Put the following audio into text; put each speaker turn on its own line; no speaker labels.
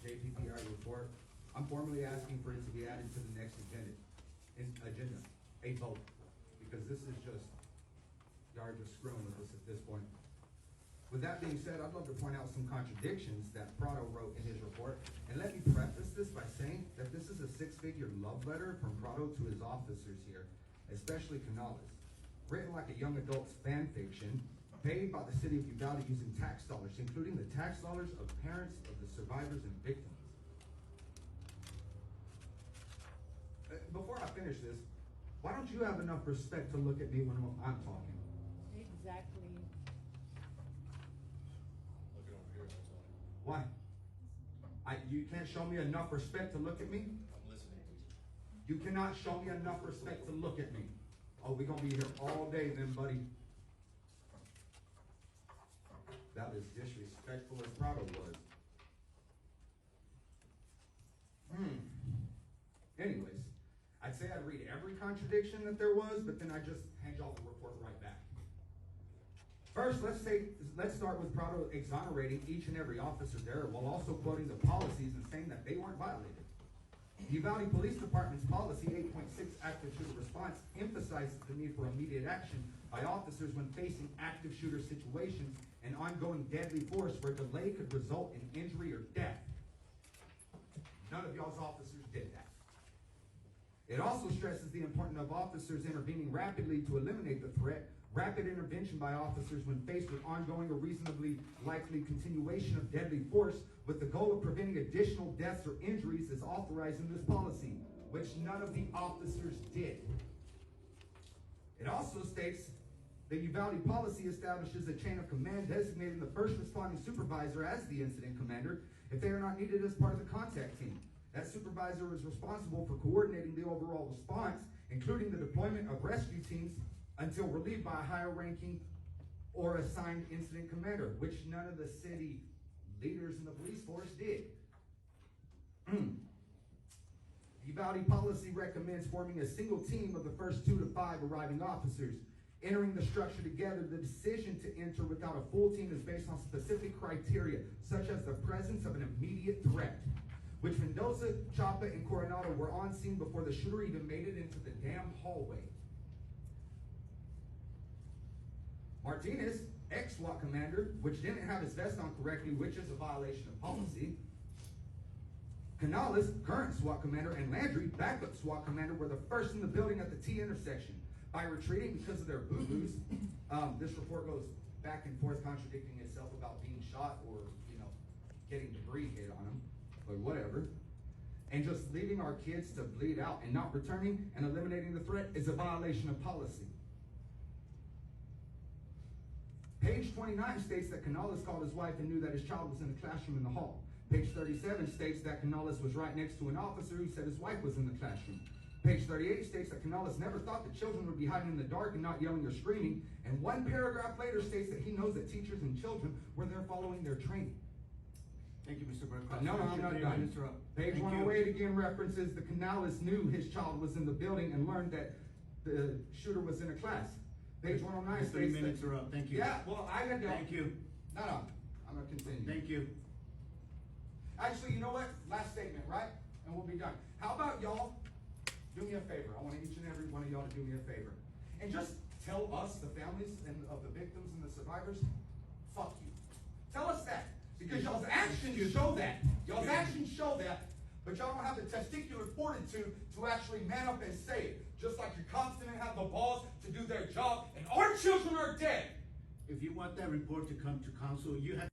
JPPI report, I'm formally asking for it to be added to the next agenda, a vote, because this is just, y'all are just screwing with us at this point. With that being said, I'd love to point out some contradictions that Prado wrote in his report. And let me preface this by saying that this is a six-figure love letter from Prado to his officers here, especially Canales. Written like a young adult's fan fiction, paid by the city of Uvalde using tax dollars, including the tax dollars of parents of the survivors and victims. Before I finish this, why don't you have enough respect to look at me when I'm talking?
Exactly.
Why? You can't show me enough respect to look at me?
I'm listening to you.
You cannot show me enough respect to look at me. Oh, we're going to be here all day then, buddy. That was disrespectful as Prado was. Anyways, I'd say I'd read every contradiction that there was, but then I'd just hand y'all the report right back. First, let's start with Prado exonerating each and every officer there while also quoting the policies and saying that they weren't violated. The Uvalde Police Department's policy 8.6 active shooter response emphasizes the need for immediate action by officers when facing active shooter situations and ongoing deadly force where delay could result in injury or death. None of y'all's officers did that. It also stresses the importance of officers intervening rapidly to eliminate the threat. Rapid intervention by officers when faced with ongoing or reasonably likely continuation of deadly force with the goal of preventing additional deaths or injuries is authorized in this policy, which none of the officers did. It also states the Uvalde policy establishes a chain of command designating the first responding supervisor as the incident commander if they are not needed as part of the contact team. That supervisor is responsible for coordinating the overall response, including the deployment of rescue teams until relieved by a higher ranking or assigned incident commander, which none of the city leaders in the police force did. The Uvalde policy recommends forming a single team of the first 2 to 5 arriving officers. Entering the structure together, the decision to enter without a full team is based on specific criteria, such as the presence of an immediate threat, which Mendoza, Chapa, and Coronado were on scene before the shooter even made it into the damn hallway. Martinez, ex-SWAT commander, which didn't have his vest on correctly, which is a violation of policy. Canales, current SWAT commander, and Landry, backup SWAT commander, were the first in the building at the T intersection. By retreating because of their boo-boos, this report goes back and forth contradicting itself about being shot or, getting debris hit on them, but whatever. And just leaving our kids to bleed out and not returning and eliminating the threat is a violation of policy. Page 29 states that Canales called his wife and knew that his child was in the classroom in the hall. Page 37 states that Canales was right next to an officer who said his wife was in the classroom. Page 38 states that Canales never thought that children would be hiding in the dark and not yelling or screaming. And one paragraph later states that he knows that teachers and children were there following their training.
Thank you, Mr. Burke.
No, I'm not done. Page 108 again references the Canales knew his child was in the building and learned that the shooter was in a class. Page 109 states
3 minutes are up. Thank you.
Yeah, well, I got to.
Thank you.
No, I'm going to continue.
Thank you.
Actually, you know what? Last statement, right? And we'll be done. How about y'all do me a favor? I want each and every one of y'all to do me a favor. And just tell us, the families and of the victims and the survivors, fuck you. Tell us that. Because y'all's actions show that. Y'all's actions show that. But y'all don't have the testicular fortitude to actually man up and say it. Just like your cops didn't have the balls to do their job, and our children are dead.
If you want that report to come to council, you have